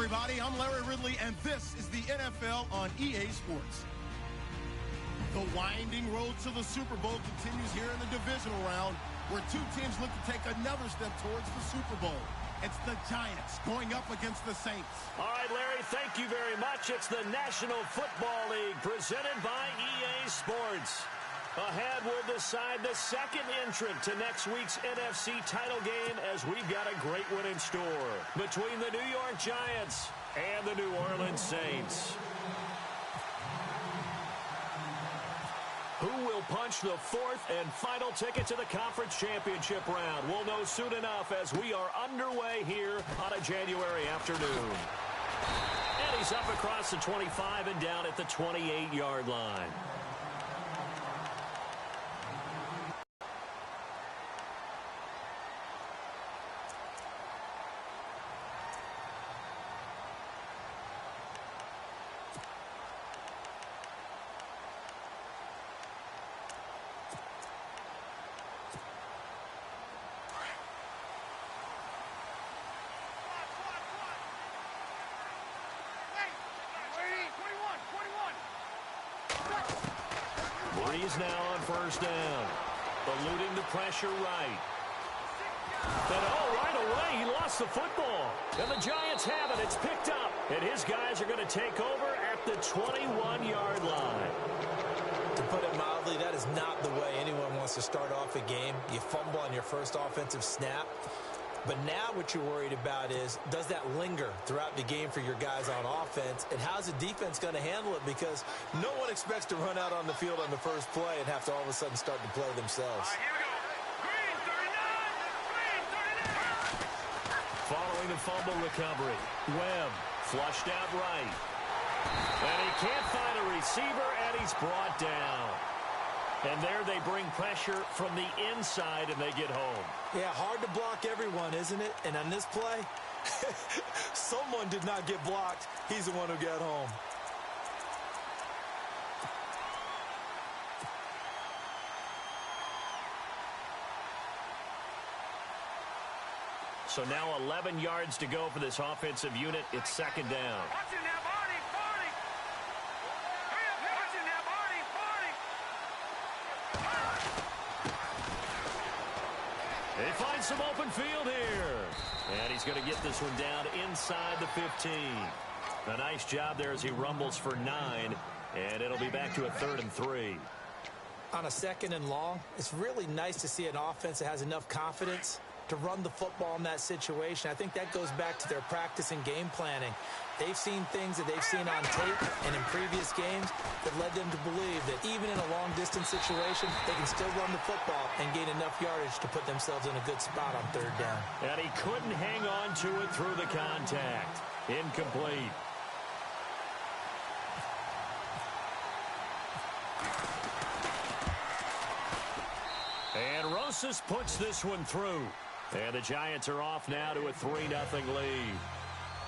everybody. I'm Larry Ridley, and this is the NFL on EA Sports. The winding road to the Super Bowl continues here in the divisional round, where two teams look to take another step towards the Super Bowl. It's the Giants going up against the Saints. All right, Larry, thank you very much. It's the National Football League presented by EA Sports. Ahead, we'll decide the second entrant to next week's NFC title game, as we've got a great one in store between the New York Giants and the New Orleans Saints. Who will punch the fourth and final ticket to the conference championship round? We'll know soon enough as we are underway here on a January afternoon. And he's up across the 25 and down at the 28-yard line. Breeze now on first down. Eluding the pressure right. And right away, he lost the football. And the Giants have it. It's picked up. And his guys are going to take over at the 21-yard line. To put it mildly, that is not the way anyone wants to start off a game. You fumble on your first offensive snap. But now what you're worried about is, does that linger throughout the game for your guys on offense? And how's the defense going to handle it? Because no one expects to run out on the field on the first play and have to all of a sudden start to play themselves. All right, here we go. Green 39. Green 39. Following the fumble recovery, Webb flushed out right. And he can't find a receiver, and he's brought down. And there they bring pressure from the inside, and they get home. Yeah, hard to block everyone, isn't it? And on this play, someone did not get blocked. He's the one who got home. So now 11 yards to go for this offensive unit. It's second down. Watch it now, Barney. Barney. Hurry up, watch it now, Barney. Barney. He finds some open field here. And he's going to get this one down inside the 15. A nice job there as he rumbles for 9. And it'll be back to a 3rd and 3. On a 2nd and long, it's really nice to see an offense that has enough confidence to run the football in that situation. I think that goes back to their practice and game planning. They've seen things that they've seen on tape and in previous games that led them to believe that even in a long-distance situation, they can still run the football and gain enough yardage to put themselves in a good spot on 3rd down. And he couldn't hang on to it through the contact. Incomplete. And Rosas puts this one through. And the Giants are off now to a 3-0 lead.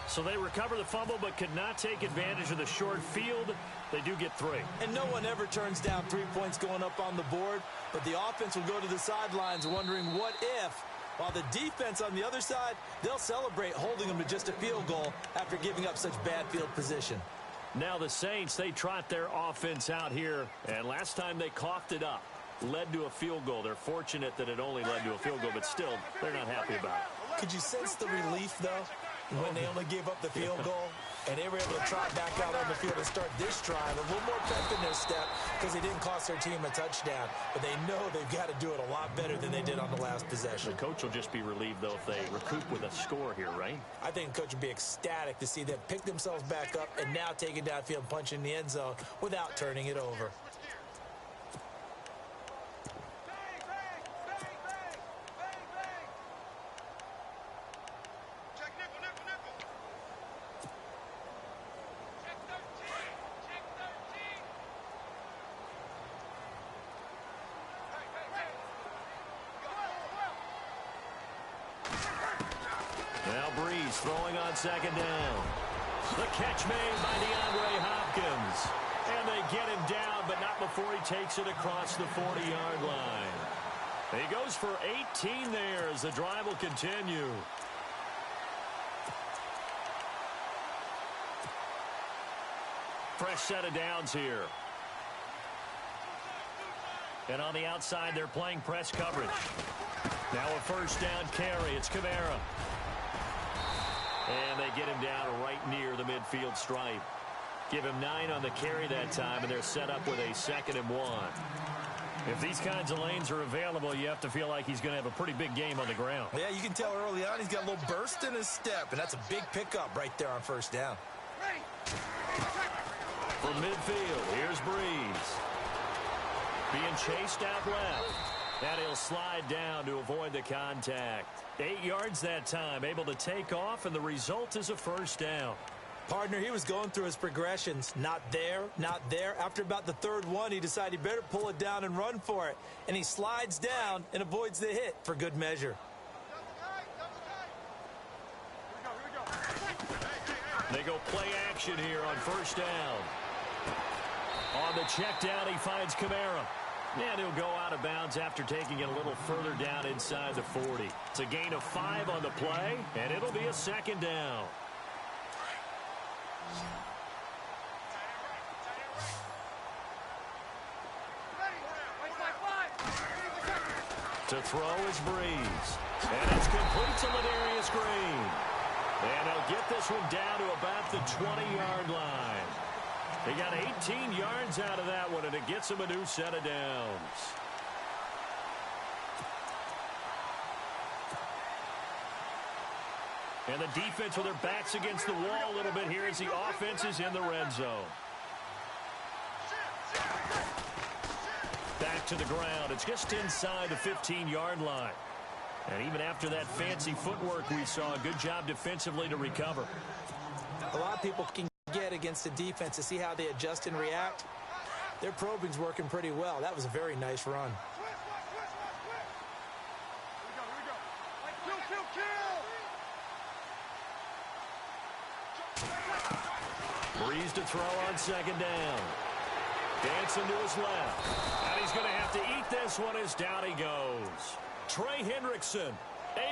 So they recover the fumble but could not take advantage of the short field. They do get 3. And no one ever turns down 3 points going up on the board. But the offense will go to the sidelines wondering what if. While the defense on the other side, they'll celebrate holding them to just a field goal after giving up such bad field position. Now the Saints, they trot their offense out here. And last time they coughed it up. Led to a field goal. They're fortunate that it only led to a field goal, but still, they're not happy about it. Could you sense the relief, though, when they only gave up the field goal and they were able to trot back out on the field and start this drive a little more pep in their step because they didn't cost their team a touchdown, but they know they've got to do it a lot better than they did on the last possession. The coach will just be relieved, though, if they recoup with a score here, right? I think the coach would be ecstatic to see them pick themselves back up and now take it downfield and punch in the end zone without turning it over. Throwing on second down. The catch made by DeAndre Hopkins. And they get him down, but not before he takes it across the 40-yard line. He goes for 18 there as the drive will continue. Fresh set of downs here. And on the outside, they're playing press coverage. Now a first down carry. It's Kamara. And they get him down right near the midfield stripe. Give him 9 on the carry that time, and they're set up with a 2nd and 1. If these kinds of lanes are available, you have to feel like he's going to have a pretty big game on the ground. Yeah, you can tell early on he's got a little burst in his step, and that's a big pickup right there on first down. From midfield, here's Breeze. Being chased out left. And he'll slide down to avoid the contact. 8 yards that time, able to take off, and the result is a first down. Partner, he was going through his progressions. Not there, not there. After about the 3rd one, he decided he better pull it down and run for it. And he slides down and avoids the hit for good measure. They go play action here on first down. On the check down, he finds Kamara. And he'll go out of bounds after taking it a little further down inside the 40. It's a gain of 5 on the play, and it'll be a 2nd down. To throw is Breeze. And it's complete to Ladarius Green. And he'll get this one down to about the 20-yard line. He got 18 yards out of that one, and it gets him a new set of downs. And the defense with their backs against the wall a little bit here as the offense is in the red zone. Back to the ground. It's just inside the 15-yard line. And even after that fancy footwork we saw, a good job defensively to recover. A lot of people can get against the defense to see how they adjust and react. Their probing's working pretty well. That was a very nice run. Breeze to throw on 2nd down. Dancing to his left. And he's going to have to eat this one as down he goes. Trey Hendrickson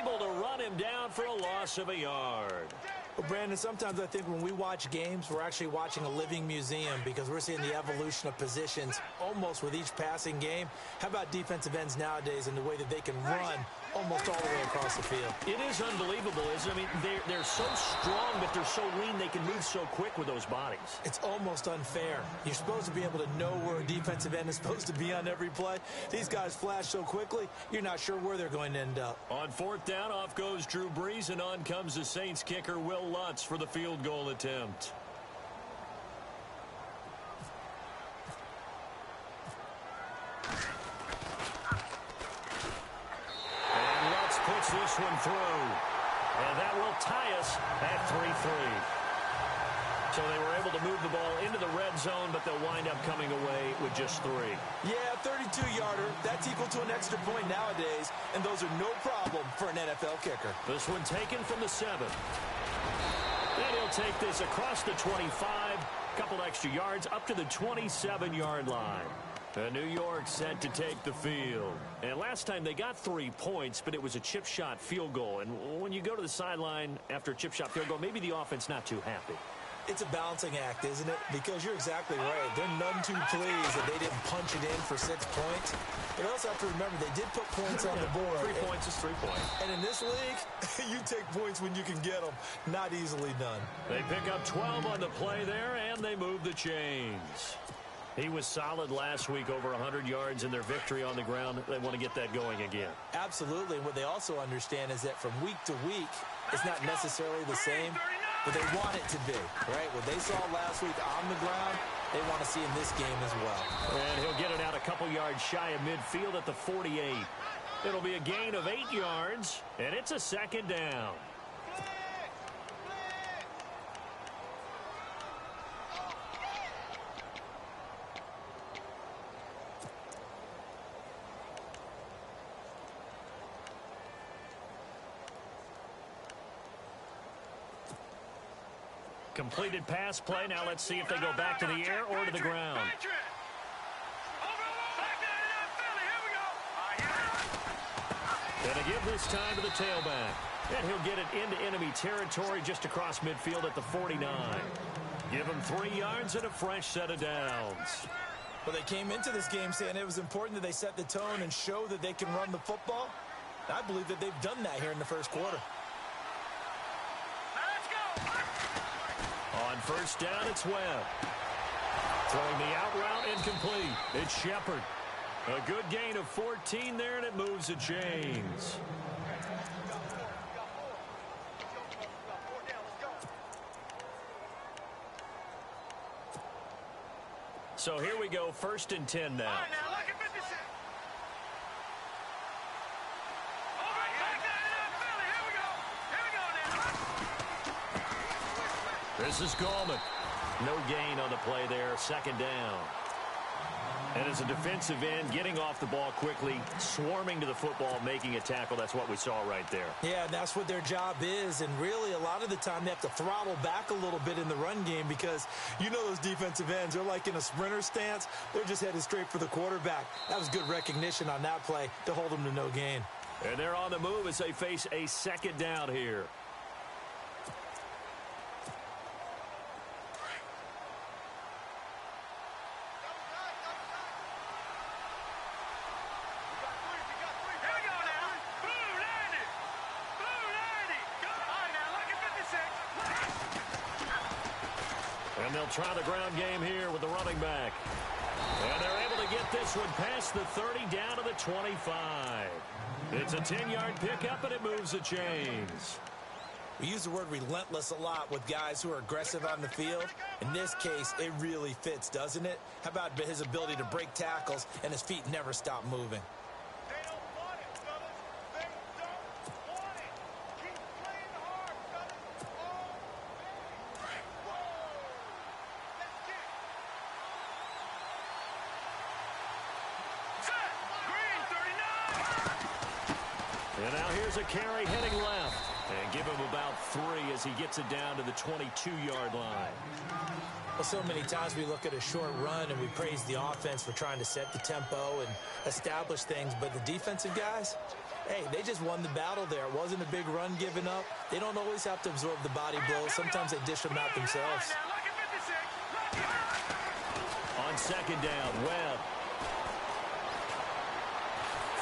able to run him down for a loss of a yard. Well, Brandon, sometimes I think when we watch games, we're actually watching a living museum because we're seeing the evolution of positions almost with each passing game. How about defensive ends nowadays and the way that they can run almost all the way across the field? It is unbelievable, isn't it? I mean, they're so strong, but they're so lean. They can move so quick with those bodies. It's almost unfair. You're supposed to be able to know where a defensive end is supposed to be on every play. These guys flash so quickly, you're not sure where they're going to end up. On 4th down, off goes Drew Brees, and on comes the Saints kicker, Will Lutz, for the field goal attempt. And Lutz puts this one through. And that will tie us at 3-3. So they were able to move the ball into the red zone, but they'll wind up coming away with just 3. Yeah, 32-yarder. That's equal to an extra point nowadays, and those are no problem for an NFL kicker. This one taken from the 7. And he'll take this across the 25, couple extra yards up to the 27-yard line. New York set to take the field. And last time they got 3 points, but it was a chip shot field goal. And when you go to the sideline after a chip shot field goal, maybe the offense not too happy. It's a balancing act, isn't it? Because you're exactly right. They're none too pleased that they didn't punch it in for 6 points. But you also have to remember they did put points on the board. 3 points is 3 points. And in this league, you take points when you can get them. Not easily done. They pick up 12 on the play there, and they move the chains. He was solid last week, over 100 yards in their victory on the ground. They want to get that going again. Absolutely. And what they also understand is that from week to week, it's not necessarily the same, but they want it to be, right? What they saw last week on the ground, they want to see in this game as well. And he'll get it out a couple yards shy of midfield at the 48. It'll be a gain of 8 yards, and it's a 2nd down. Completed pass play. Now let's see if they go back to the air or to the ground. And a give this time to the tailback. And he'll get it into enemy territory just across midfield at the 49. Give them 3 yards and a fresh set of downs. Well, they came into this game saying it was important that they set the tone and show that they can run the football. I believe that they've done that here in the first quarter. Let's go. On first down, it's Webb. Throwing the out route incomplete. It's Shepard. A good gain of 14 there, and it moves the chains. So here we go, 1st and 10 now. All right, now look at 56. Over back down in Philly. Here we go. Here we go now. This is Gallman. No gain on the play there, 2nd down. And as a defensive end, getting off the ball quickly, swarming to the football, making a tackle. That's what we saw right there. Yeah, and that's what their job is. And really, a lot of the time, they have to throttle back a little bit in the run game because you know those defensive ends, they're like in a sprinter stance. They're just headed straight for the quarterback. That was good recognition on that play to hold them to no gain. And they're on the move as they face a 2nd down here. And they'll try the ground game here with the running back. And they're able to get this one past the 30 down to the 25. It's a 10-yard pickup, and it moves the chains. We use the word relentless a lot with guys who are aggressive on the field. In this case, it really fits, doesn't it? How about his ability to break tackles and his feet never stop moving? They don't want it, fellas. They don't want it. Keep playing hard, fellas. Set. Green, 39. And now here's a carry heading left. And give him about 3 as he gets it down to the 22-yard line. Well, so many times we look at a short run and we praise the offense for trying to set the tempo and establish things. But the defensive guys, hey, they just won the battle there. It wasn't a big run given up. They don't always have to absorb the body blows. Sometimes they dish them out themselves. On 2nd down, Webb.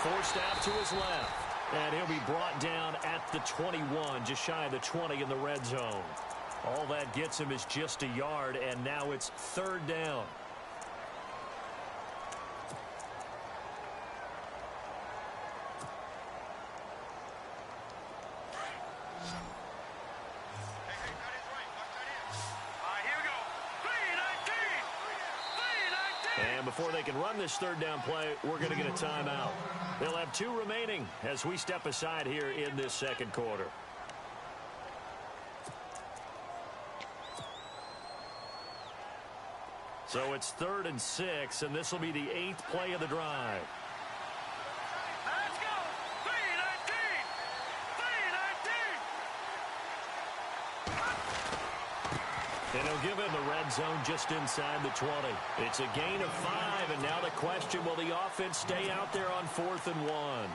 Forced out to his left. And he'll be brought down at the 21, just shy of the 20 in the red zone. All that gets him is just a yard, and now it's 3rd down. And before they can run this 3rd down play, we're going to get a timeout. They'll have 2 remaining as we step aside here in this 2nd quarter. So it's 3rd and 6, and this will be the 8th play of the drive. Let's go. 319. 319. And he'll give him the red zone just inside the 20. It's a gain of 5, and now the question, will the offense stay out there on 4th and 1?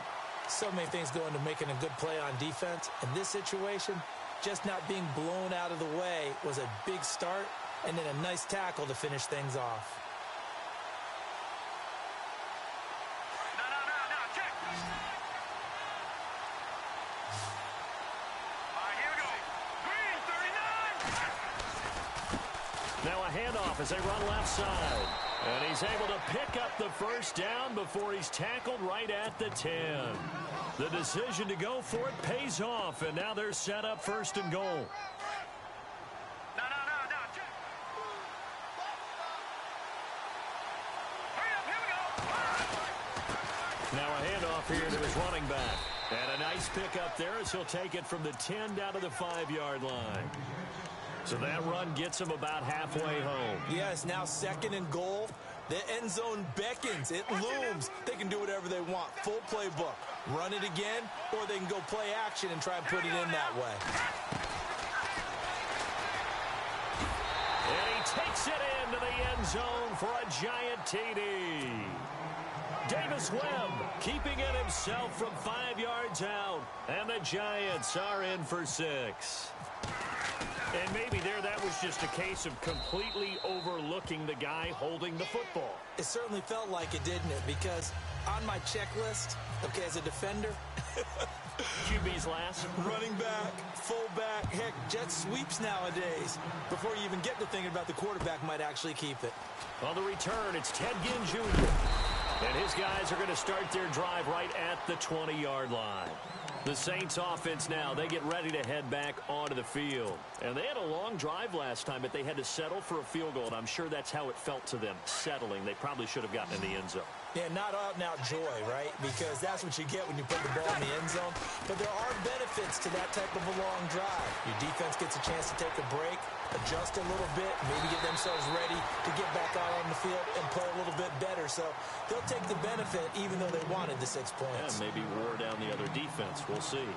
So many things go into making a good play on defense. In this situation, just not being blown out of the way was a big start, and then a nice tackle to finish things off. No, check. All right, here we go. Green, 39. Now a handoff as they run left side. And he's able to pick up the 1st down before he's tackled right at the 10. The decision to go for it pays off, and now they're set up 1st and goal. No, check. Hurry up, here we go. Now a handoff here to his running back. And a nice pickup there as he'll take it from the 10 down to the 5-yard line. So that run gets him about halfway home. Yes, now 2nd and goal. The end zone beckons. It looms. They can do whatever they want. Full playbook. Run it again, or they can go play action and try and put it in that way. And he takes it into the end zone for a giant TD. Davis Webb keeping it himself from 5 yards out. And the Giants are in for 6. And maybe that was just a case of completely overlooking the guy holding the football. It certainly felt like it, didn't it? Because on my checklist, okay, as a defender, QB's last. running back, fullback, heck, jet sweeps nowadays. Before you even get to thinking about the quarterback might actually keep it. On the return, it's Ted Ginn Jr. And his guys are going to start their drive right at the 20-yard line. The Saints offense now, they get ready to head back onto the field. And they had a long drive last time, but they had to settle for a field goal, and I'm sure that's how it felt to them, settling. They probably should have gotten in the end zone. Yeah, not out-and-out joy, right? Because that's what you get when you put the ball in the end zone. But there are benefits to that type of a long drive. Your defense gets a chance to take a break, adjust a little bit, maybe get themselves ready to get back out on the field and play a little bit better. So they'll take the benefit even though they wanted the 6 points. Yeah, maybe wore down the other defense. We'll see.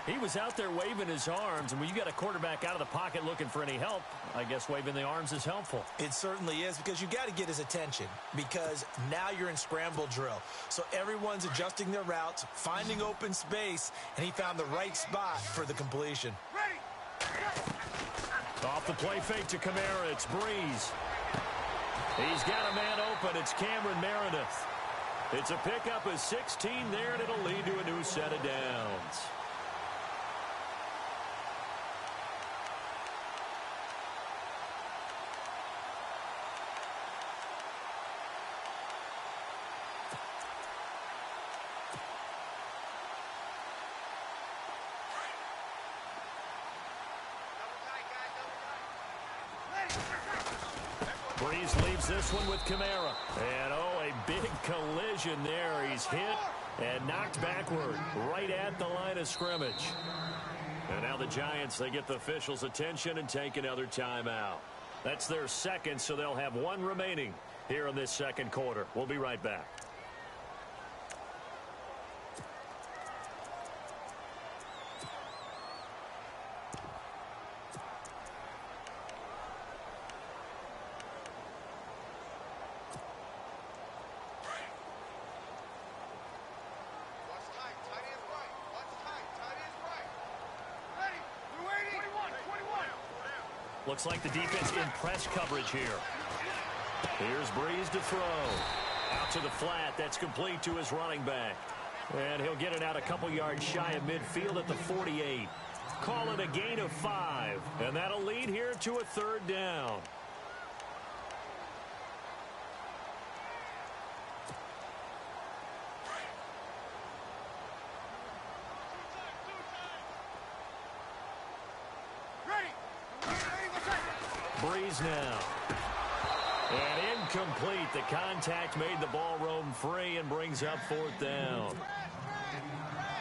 He was out there waving his arms, and when you got a quarterback out of the pocket looking for any help, I guess waving the arms is helpful. It certainly is, because you got to get his attention, because now you're in scramble drill. So everyone's adjusting their routes, finding open space, and he found the right spot for the completion. Off the play fake to Kamara, it's Breeze. He's got a man open. It's Cameron Meredith. It's a pickup of 16 there, and it'll lead to a new set of downs. Breeze leaves this one with Kamara. And, oh, a big collision there. He's hit and knocked backward right at the line of scrimmage. And now the Giants, they get the officials' attention and take another timeout. That's their second, so they'll have one remaining here in this second quarter. We'll be right back. Looks like the defense in press coverage here. Here's Breeze to throw. Out to the flat. That's complete to his running back. And he'll get it out a couple yards shy of midfield at the 48. Call it a gain of 5. And that'll lead here to a third down. Breeze now. And incomplete. The contact made the ball roam free and brings up fourth down.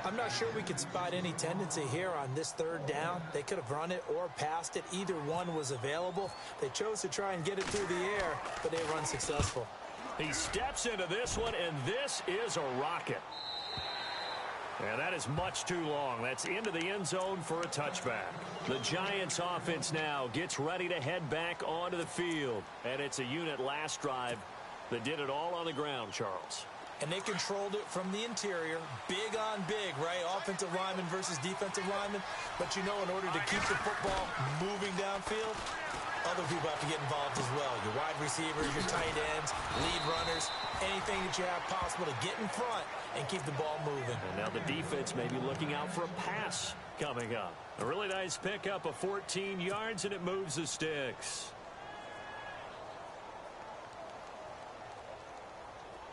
I'm not sure we could spot any tendency here on this third down. They could have run it or passed it. Either one was available. They chose to try and get it through the air, but they were unsuccessful. He steps into this one, and this is a rocket. And that is much too long. That's into the end zone for a touchback. The Giants offense now gets ready to head back onto the field. And it's a unit last drive that did it all on the ground, Charles. And they controlled it from the interior. Big on big, right? Offensive lineman versus defensive lineman. But you know, in order to keep the football moving downfield, other people have to get involved as well. Your wide receivers, your tight ends, lead runners, anything that you have possible to get in front and keep the ball moving. And now the defense may be looking out for a pass coming up. A really nice pickup of 14 yards, and it moves the sticks.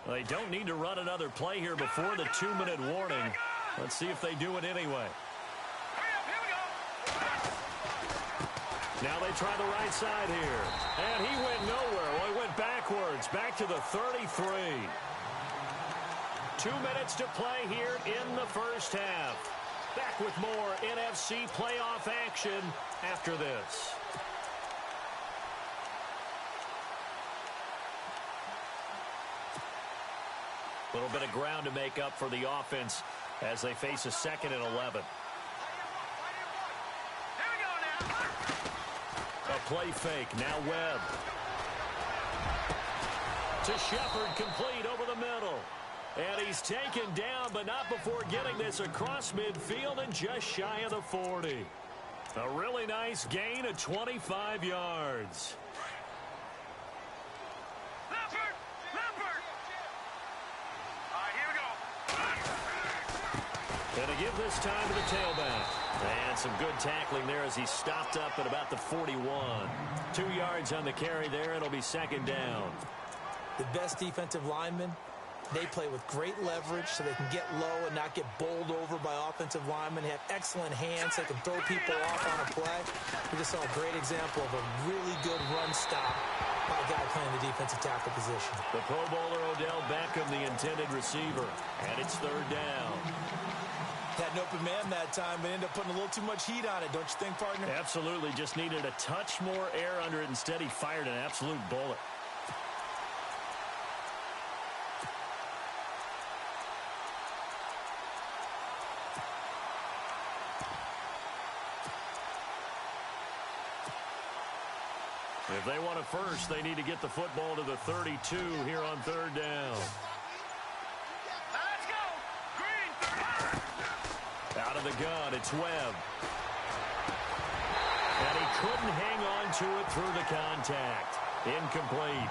They don't need to run another play here before the 2-minute warning. Let's see if they do it anyway. Now they try the right side here. And he went nowhere. Well, he went backwards, back to the 33. 2 minutes to play here in the first half. Back with more NFC playoff action after this. A little bit of ground to make up for the offense as they face a 2nd and 11. A play fake. Now Webb. To Shepard, complete over the middle. And he's taken down, but not before getting this across midfield and just shy of the 40. A really nice gain of 25 yards. And to give this time to the tailback. And some good tackling there as he stopped up at about the 41. 2 yards on the carry there. It'll be second down. The best defensive linemen, they play with great leverage so they can get low and not get bowled over by offensive linemen. They have excellent hands. They can throw people off on a play. We just saw a great example of a really good run stop by a guy playing the defensive tackle position. The Pro Bowler Odell Beckham, the intended receiver. And it's third down. Had an open man that time, but ended up putting a little too much heat on it, don't you think, partner? Absolutely. Just needed a touch more air under it. Instead, he fired an absolute bullet. If they want a first, they need to get the football to the 32 here on third down. Let's go! Green, 30. Out of the gun, it's Webb. And he couldn't hang on to it through the contact. Incomplete.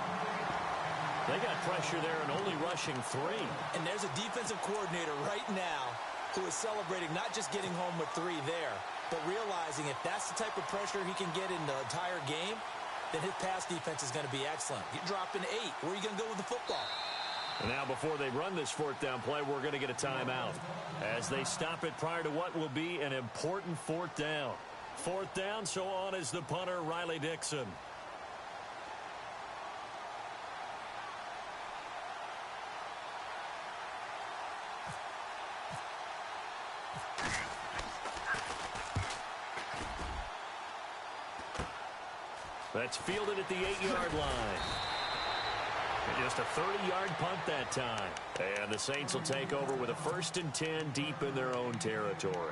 They got pressure there and only rushing 3. And there's a defensive coordinator right now who is celebrating not just getting home with 3 there, but realizing if that's the type of pressure he can get in the entire game, then his pass defense is going to be excellent. You're dropping 8. Where are you going to go with the football? And now before they run this fourth down play, we're going to get a timeout as they stop it prior to what will be an important fourth down. Fourth down, so on is the punter, Riley Dixon. That's fielded at the 8-yard line. And just a 30-yard punt that time. And the Saints will take over with a 1st and 10 deep in their own territory.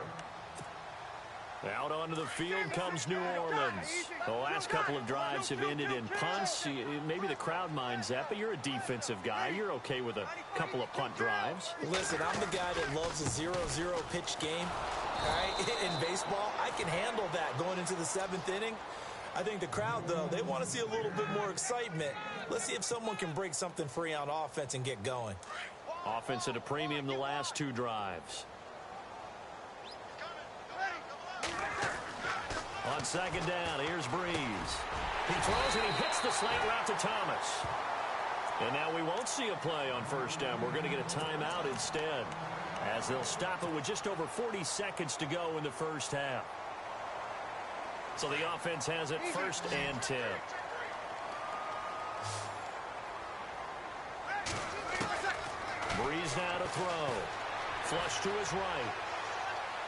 Out onto the field comes New Orleans. The last couple of drives have ended in punts. Maybe the crowd minds that, but you're a defensive guy. You're okay with a couple of punt drives. Listen, I'm the guy that loves a 0-0 pitch game. All right? In baseball, I can handle that going into the 7th inning. I think the crowd, though, they want to see a little bit more excitement. Let's see if someone can break something free on offense and get going. Offense at a premium the last 2 drives. On second down, here's Breeze. He throws and he hits the slant route to Thomas. And now we won't see a play on first down. We're going to get a timeout instead, as they'll stop it with just over 40 seconds to go in the first half. So the offense has it 1st and 10. Breeze now to throw. Flush to his right.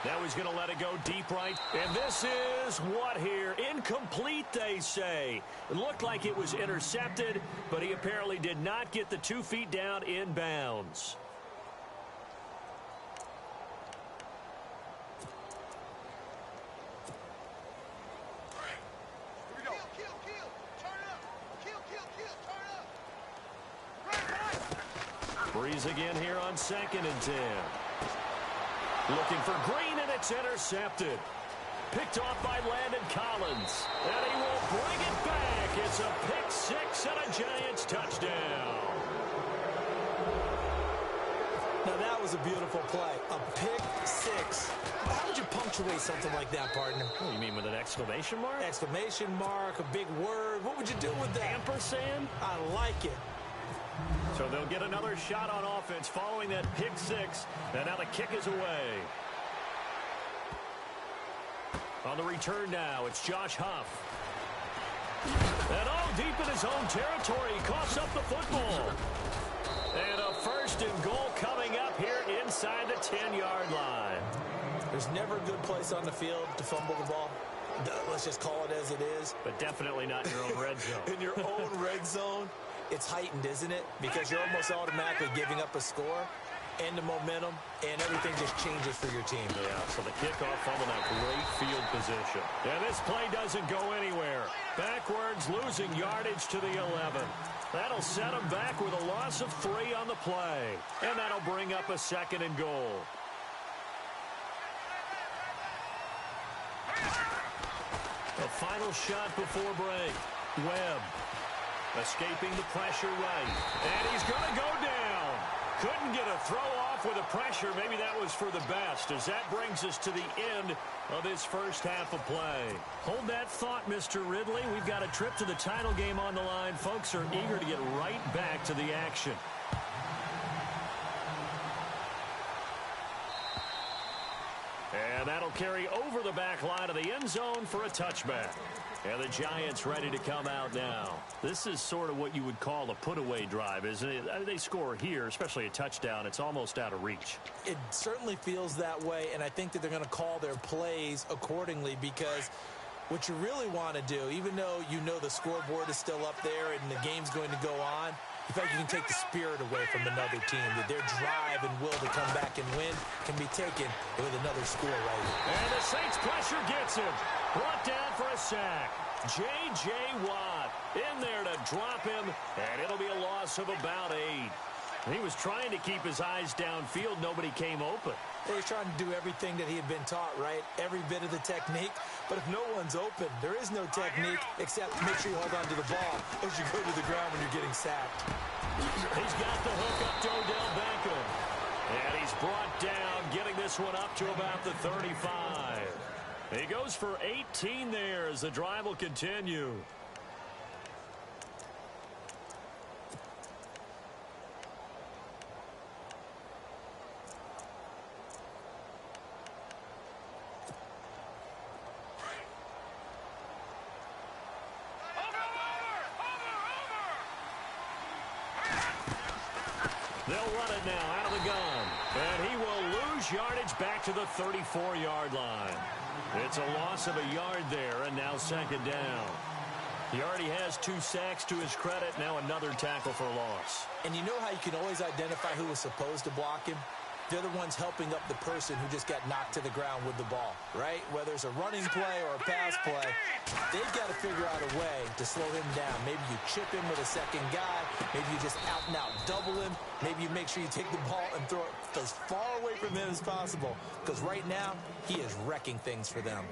Now he's going to let it go deep right. And this is what here? Incomplete, they say. It looked like it was intercepted, but he apparently did not get the 2 feet down in bounds. Breeze again here on 2nd and 10. Looking for Green, and it's intercepted. Picked off by Landon Collins. And he will bring it back. It's a pick 6 and a Giants touchdown. Now that was a beautiful play. A pick 6. How would you punctuate something like that, partner? What do you mean, with an exclamation mark? Exclamation mark, a big word. What would you do with that? Ampersand? I like it. So they'll get another shot on offense following that pick 6. And now the kick is away. On the return now, it's Josh Huff. And deep in his own territory, he coughs up the football. And a 1st and goal coming up here inside the 10-yard line. There's never a good place on the field to fumble the ball. Let's just call it as it is. But definitely not in your own red zone. In your own red zone, it's heightened, isn't it? Because you're almost automatically giving up a score and the momentum, and everything just changes for your team. Yeah, so the kickoff fumble, that great field position. And this play doesn't go anywhere. Backwards, losing yardage to the 11. That'll set him back with a loss of 3 on the play. And that'll bring up a 2nd and goal. A final shot before break. Webb escaping the pressure right. And he's going to go down. Couldn't get a throw off with the pressure. Maybe that was for the best, as that brings us to the end of this first half of play. Hold that thought, Mr. Ridley. We've got a trip to the title game on the line. Folks are eager to get right back to the action. And that'll carry over the back line of the end zone for a touchback. And the Giants ready to come out now. This is sort of what you would call a put-away drive, isn't it? They score here, especially a touchdown. It's almost out of reach. It certainly feels that way, and I think that they're going to call their plays accordingly, because what you really want to do, even though you know the scoreboard is still up there and the game's going to go on, in fact, you can take the spirit away from another team, that their drive and will to come back and win can be taken with another score right here. And the Saints pressure gets him. Brought down for a sack. J.J. Watt in there to drop him, and it'll be a loss of about 8. He was trying to keep his eyes downfield. Nobody came open. He was trying to do everything that he had been taught, right? Every bit of the technique. But if no one's open, there is no technique except make sure you hold on to the ball as you go to the ground when you're getting sacked. He's got the hook up to Odell Beckham. And he's brought down, getting this one up to about the 35. He goes for 18 there as the drive will continue. They'll run it now out of the gun. And he will lose yardage back to the 34-yard line. It's a loss of a yard there, and now second down. He already has 2 sacks to his credit. Now another tackle for loss. And you know how you can always identify who was supposed to block him? They're the ones helping up the person who just got knocked to the ground with the ball, right? Whether it's a running play or a pass play, they've got to figure out a way to slow him down. Maybe you chip him with a second guy. Maybe you just out and out double him. Maybe you make sure you take the ball and throw it as far away from him as possible, because right now he is wrecking things for them.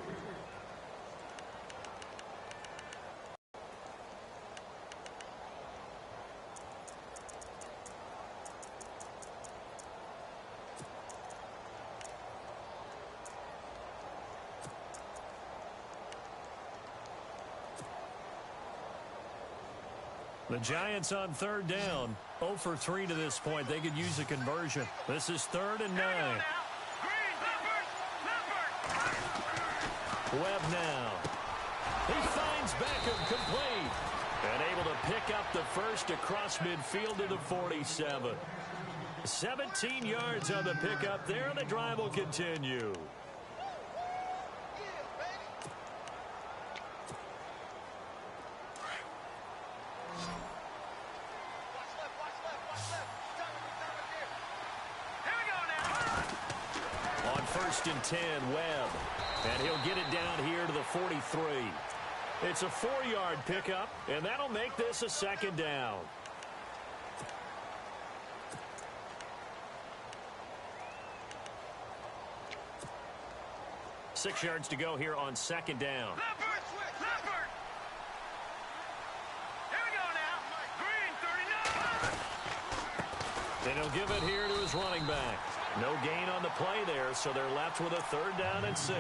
The Giants on third down. 0 for 3 to this point. They could use a conversion. This is 3rd and 9. Webb now. He finds Beckham complete. And able to pick up the first across midfield to the 47. 17 yards on the pickup there. The drive will continue. First and 10, Webb. And he'll get it down here to the 43. It's a 4-yard pickup, and that'll make this a second down. Six yards to go here on second down. And he'll give it here to his running back. No gain on the play there, so they're left with a 3rd down and 6.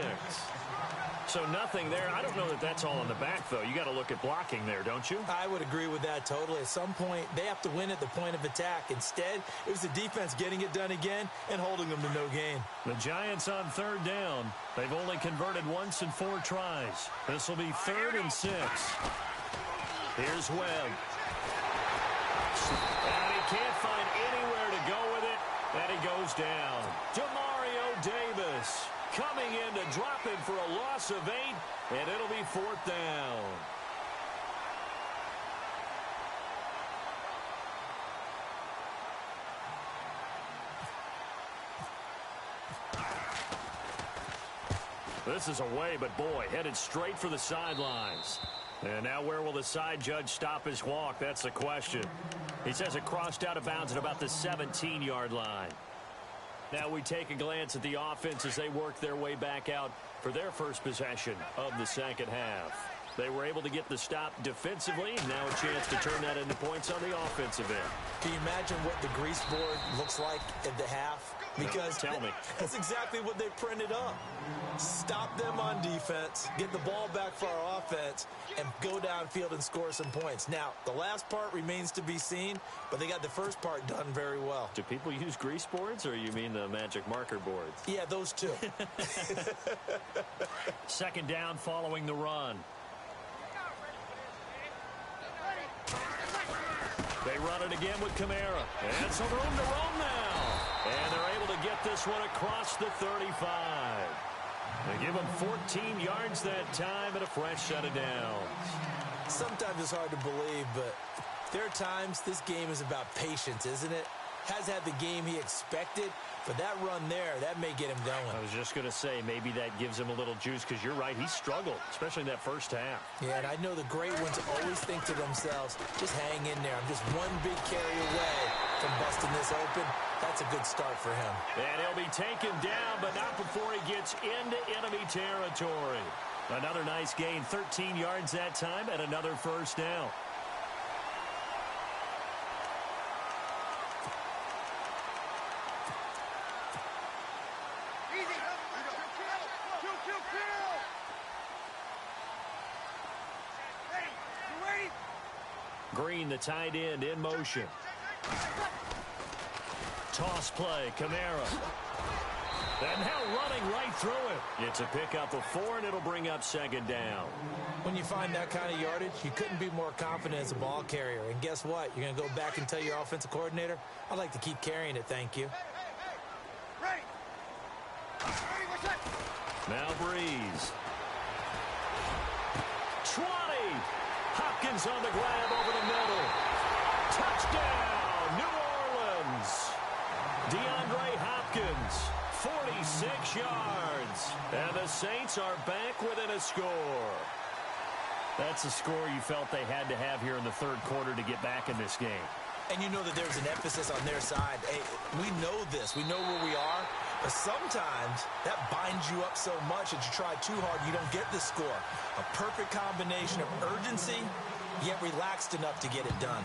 So nothing there. I don't know that that's all in the back, though. You got to look at blocking there, don't you? I would agree with that totally. At some point, they have to win at the point of attack. Instead, it was the defense getting it done again and holding them to no gain. The Giants on 3rd down. They've only converted once in 4 tries. This will be 3rd and 6. Here's Webb. And he can't find anywhere to go with it. And he goes down. Demario Davis coming in to drop him for a loss of 8, and it'll be 4th down. This is away, but boy, headed straight for the sidelines. And now where will the side judge stop his walk? That's the question. He says it crossed out of bounds at about the 17-yard line. Now we take a glance at the offense as they work their way back out for their first possession of the second half. They were able to get the stop defensively. Now a chance to turn that into points on the offensive end. Can you imagine what the grease board looks like at the half? Because no, tell me. That's exactly what they printed up. Stop them on defense, get the ball back for our offense, and go downfield and score some points. Now, the last part remains to be seen, but they got the first part done very well. Do people use grease boards, or you mean the magic marker boards? Yeah, those two. Second down following the run. They run it again with Kamara. And some room to roam now. And they're able to get this one across the 35. They give them 14 yards that time and a fresh set of downs. Sometimes it's hard to believe, but there are times this game is about patience, isn't it? Has had the game he expected, but that run there, that may get him going. I was just going to say, maybe that gives him a little juice, because you're right, he struggled, especially in that first half. Yeah, and I know the great ones always think to themselves, just hang in there. I'm just one big carry away from busting this open. That's a good start for him. And he'll be taken down, but not before he gets into enemy territory. Another nice gain, 13 yards that time, and another first down. Green, the tight end, in motion. Toss play, Kamara. And now running right through it. It's a pickup of 4, and it'll bring up second down. When you find that kind of yardage, you couldn't be more confident as a ball carrier. And guess what? You're going to go back and tell your offensive coordinator, I'd like to keep carrying it, thank you. Now Breeze. 20. Hopkins on the grab over the middle. Touchdown, New Orleans. DeAndre Hopkins, 46 yards. And the Saints are back within a score. That's a score you felt they had to have here in the third quarter to get back in this game. And you know that there's an emphasis on their side. Hey, we know this. We know where we are. But sometimes that binds you up so much that you try too hard, you don't get the score. A perfect combination of urgency, yet relaxed enough to get it done.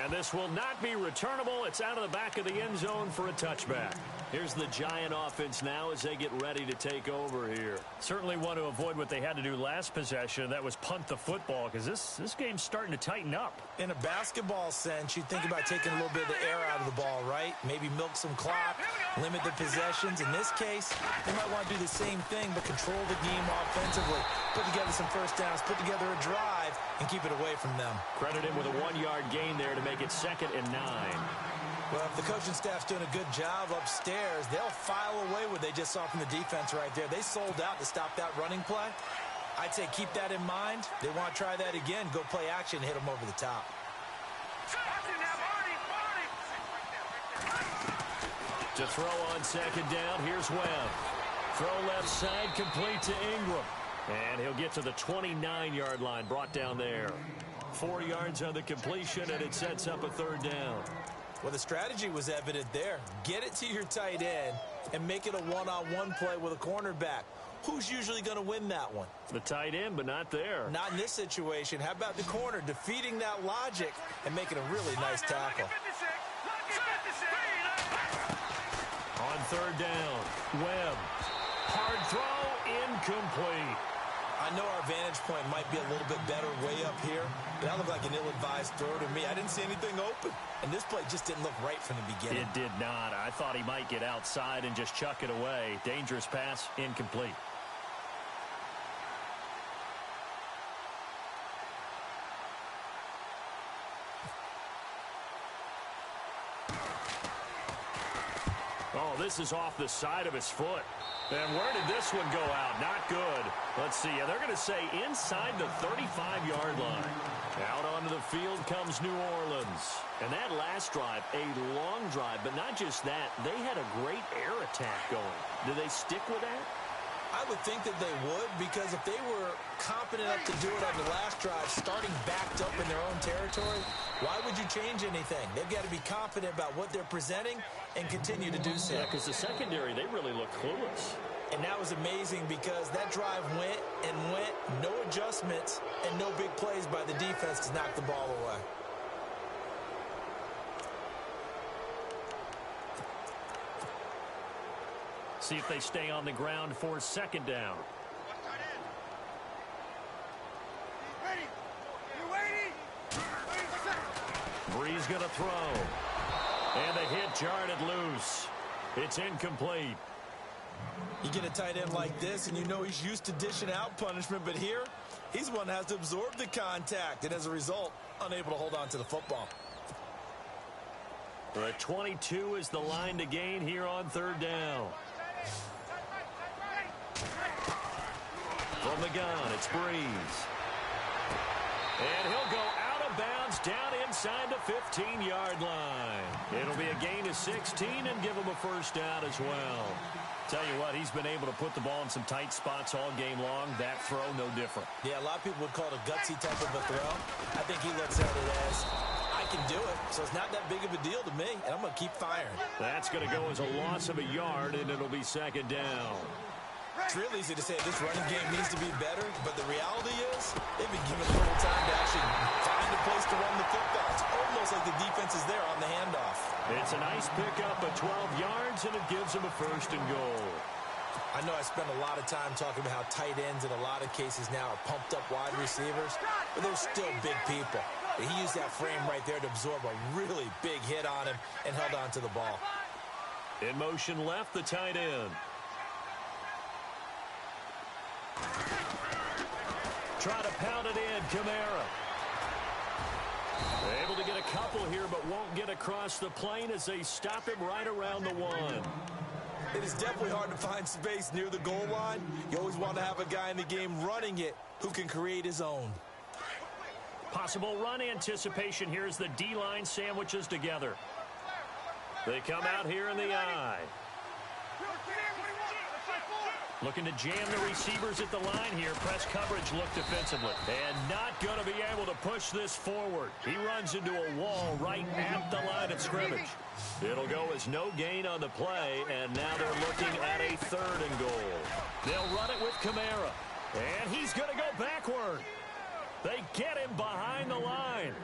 And this will not be returnable. It's out of the back of the end zone for a touchback. Here's the Giant offense now as they get ready to take over here. Certainly want to avoid what they had to do last possession. That was punt the football, because this game's starting to tighten up. In a basketball sense, you'd think about taking a little bit of the air out of the ball, right? Maybe milk some clock, limit the possessions. In this case, they might want to do the same thing, but control the game offensively. Put together some first downs, put together a drive, and keep it away from them. Credit him with a 1-yard gain there to make it 2nd and 9. Well, if the coaching staff's doing a good job upstairs, they'll file away what they just saw from the defense right there. They sold out to stop that running play. I'd say keep that in mind. They want to try that again, go play action, hit them over the top. To throw on 2nd down, here's Webb. Throw left side, complete to Ingram. And he'll get to the 29-yard line, brought down there. 4 yards on the completion, and it sets up a 3rd down. Well, the strategy was evident there. Get it to your tight end and make it a one-on-one play with a cornerback. Who's usually going to win that one? The tight end, but not there. Not in this situation. How about the corner defeating that logic and making a really nice tackle? On 3rd down, Webb. Hard throw, incomplete. I know our vantage point might be a little bit better way up here, but that looked like an ill-advised throw to me. I didn't see anything open, and this play just didn't look right from the beginning. It did not. I thought he might get outside and just chuck it away. Dangerous pass, incomplete. Oh, this is off the side of his foot. And where did this one go out? Not good. Let's see. They're going to say inside the 35-yard line. Out onto the field comes New Orleans. And that last drive, a long drive, but not just that. They had a great air attack going. Do they stick with that? I would think that they would, because if they were competent enough to do it on the last drive, starting backed up in their own territory, why would you change anything? They've got to be confident about what they're presenting and continue to do so. Yeah, because the secondary, they really look clueless. And that was amazing because that drive went and went, no adjustments, and no big plays by the defense to knock the ball away. See if they stay on the ground for second down. Bree's going to throw. And the hit jarred loose. It's incomplete. You get a tight end like this, and you know he's used to dishing out punishment, but here, he's the one that has to absorb the contact, and as a result, unable to hold on to the football. The 22 is the line to gain here on third down. From the gun, it's Breeze. And he'll go out of bounds down inside the 15-yard line. It'll be a gain of 16 and give him a first down as well. Tell you what, he's been able to put the ball in some tight spots all game long. That throw, no different. Yeah, a lot of people would call it a gutsy type of a throw. I think he looks at it as, I can do it, so it's not that big of a deal to me, and I'm going to keep firing. That's going to go as a loss of a yard, and it'll be second down. It's real easy to say this running game needs to be better, but the reality is they've been given a little time to actually find a place to run the football. It's almost like the defense is there on the handoff. It's a nice pickup of 12 yards, and it gives them a first and goal. I know I spend a lot of time talking about how tight ends in a lot of cases now are pumped up wide receivers, but they're still big people. He used that frame right there to absorb a really big hit on him and held on to the ball. In motion left, the tight end. Try to pound it in, Kamara. Able to get a couple here, but won't get across the plane as they stop him right around the one. It is definitely hard to find space near the goal line. You always want to have a guy in the game running it who can create his own. Possible run anticipation here as the D-line sandwiches together. They come out here in the eye. Looking to jam the receivers at the line here. Press coverage look defensively. And not going to be able to push this forward. He runs into a wall right at the line of scrimmage. It'll go as no gain on the play, and now they're looking at a third and goal. They'll run it with Kamara. And he's going to go backward. They get him behind the line.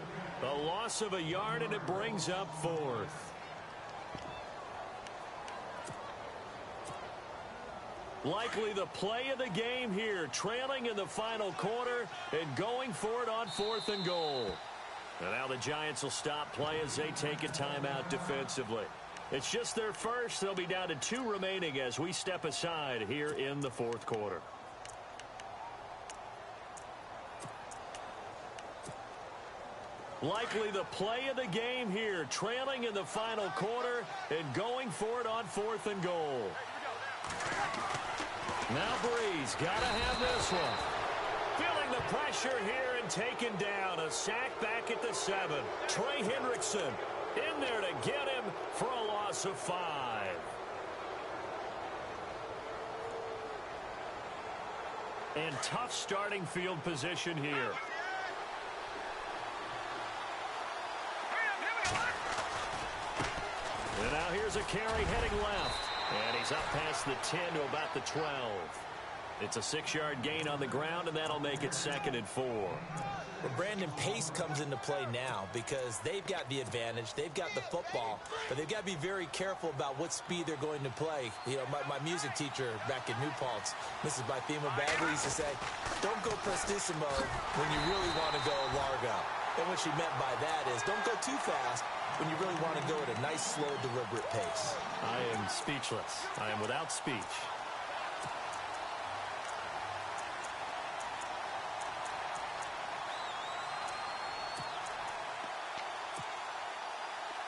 A loss of a yard, and it brings up fourth. Likely the play of the game here, trailing in the final quarter and going for it on fourth and goal. And now the Giants will stop play as they take a timeout defensively. It's just their first. They'll be down to 2 remaining as we step aside here in the fourth quarter. Likely the play of the game here, trailing in the final quarter and going for it on fourth and goal. Now Breeze got to have this one. Feeling the pressure here and taken down. A sack back at the 7. Trey Hendrickson in there to get him for a loss of 5. And tough starting field position here. And now here's a carry heading left. And he's up past the 10 to about the 12. It's a 6-yard gain on the ground, and that'll make it 2nd and 4. Well, Brandon, pace comes into play now because they've got the advantage. They've got the football, but they've got to be very careful about what speed they're going to play. You know, my music teacher back in New Paltz, Mrs. Bythema Bagley, used to say, don't go prestissimo when you really want to go largo. And what she meant by that is don't go too fast when you really want to go at a nice, slow, deliberate pace. I am speechless. I am without speech.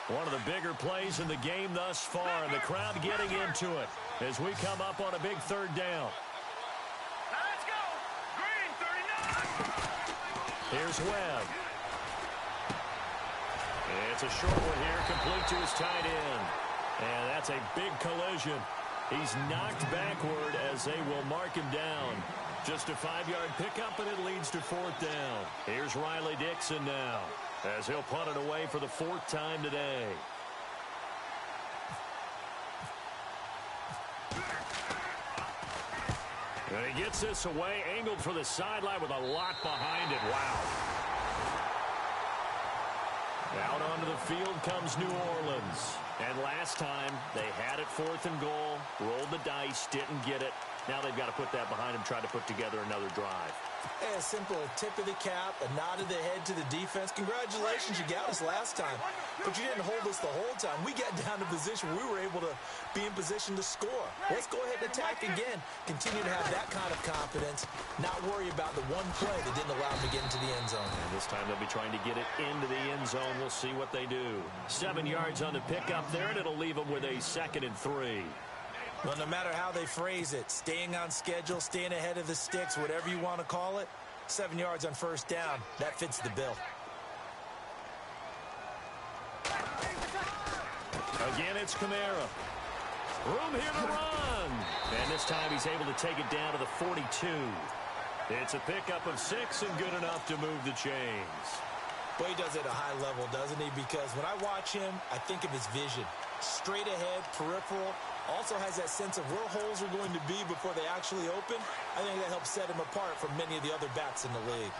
One of the bigger plays in the game thus far, and the crowd getting into it as we come up on a big third down. Let's go! Green, 39! Here's Webb. It's a short one here, complete to his tight end. And that's a big collision. He's knocked backward as they will mark him down. Just a 5-yard pickup, and it leads to 4th down. Here's Riley Dixon now as he'll punt it away for the 4th time today. And he gets this away, angled for the sideline with a lot behind it. Wow. Out onto the field comes New Orleans. And last time, they had it 4th and goal, rolled the dice, didn't get it. Now they've got to put that behind them, try to put together another drive. A simple tip of the cap, a nod of the head to the defense. Congratulations, you got us last time, but you didn't hold us the whole time. We got down to position where we were able to be in position to score. Let's go ahead and attack again. Continue to have that kind of confidence, not worry about the one play that didn't allow them to get into the end zone. And this time they'll be trying to get it into the end zone. We'll see what they do. 7 yards on the pickup there, and it'll leave them with a 2nd and 3. Well, no matter how they phrase it, staying on schedule, staying ahead of the sticks, whatever you want to call it, 7 yards on 1st down, that fits the bill. Again, it's Kamara. Room here to run. And this time he's able to take it down to the 42. It's a pickup of 6 and good enough to move the chains. Boy, he does it at a high level, doesn't he? Because when I watch him, I think of his vision. Straight ahead, peripheral, also has that sense of where holes are going to be before they actually open. I think that helps set him apart from many of the other backs in the league.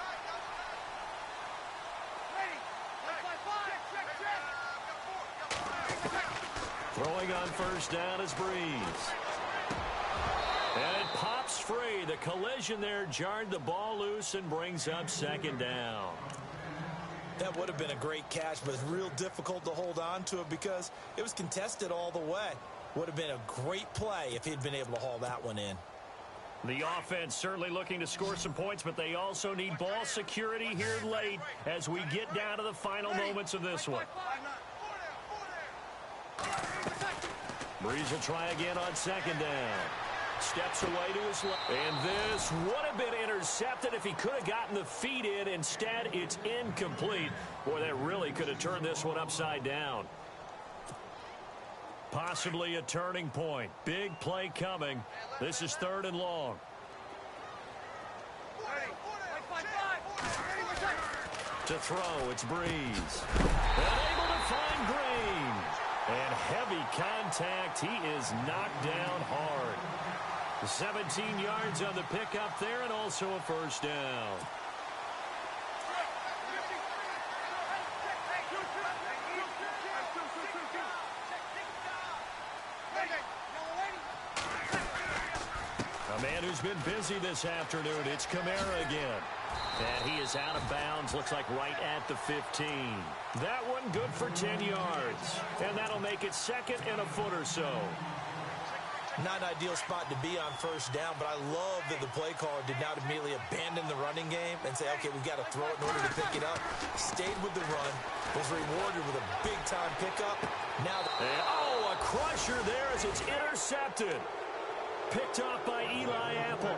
Throwing on 1st down is Breeze. And it pops free. The collision there jarred the ball loose and brings up 2nd down. That would have been a great catch, but it's real difficult to hold on to it because it was contested all the way. Would have been a great play if he'd been able to haul that one in. The offense certainly looking to score some points, but they also need ball security here late as we get down to the final moments of this one. Breeze will try again on 2nd down. Steps away to his left. And this would have been intercepted if he could have gotten the feet in. Instead, it's incomplete. Boy, that really could have turned this one upside down. Possibly a turning point. Big play coming. This is 3rd and long. To throw, it's Breeze. And able to find Green. And heavy contact. He is knocked down hard. 17 yards on the pickup there, and also a 1st down. A man who's been busy this afternoon, it's Kamara again. And he is out of bounds, looks like right at the 15. That one good for 10 yards. And that'll make it 2nd and a foot or so. Not an ideal spot to be on 1st down, but I love that the play caller did not immediately abandon the running game and say, okay, we've got to throw it in order to pick it up. Stayed with the run, was rewarded with a big-time pickup. Now, a crusher there as it's intercepted. Picked off by Eli Apple.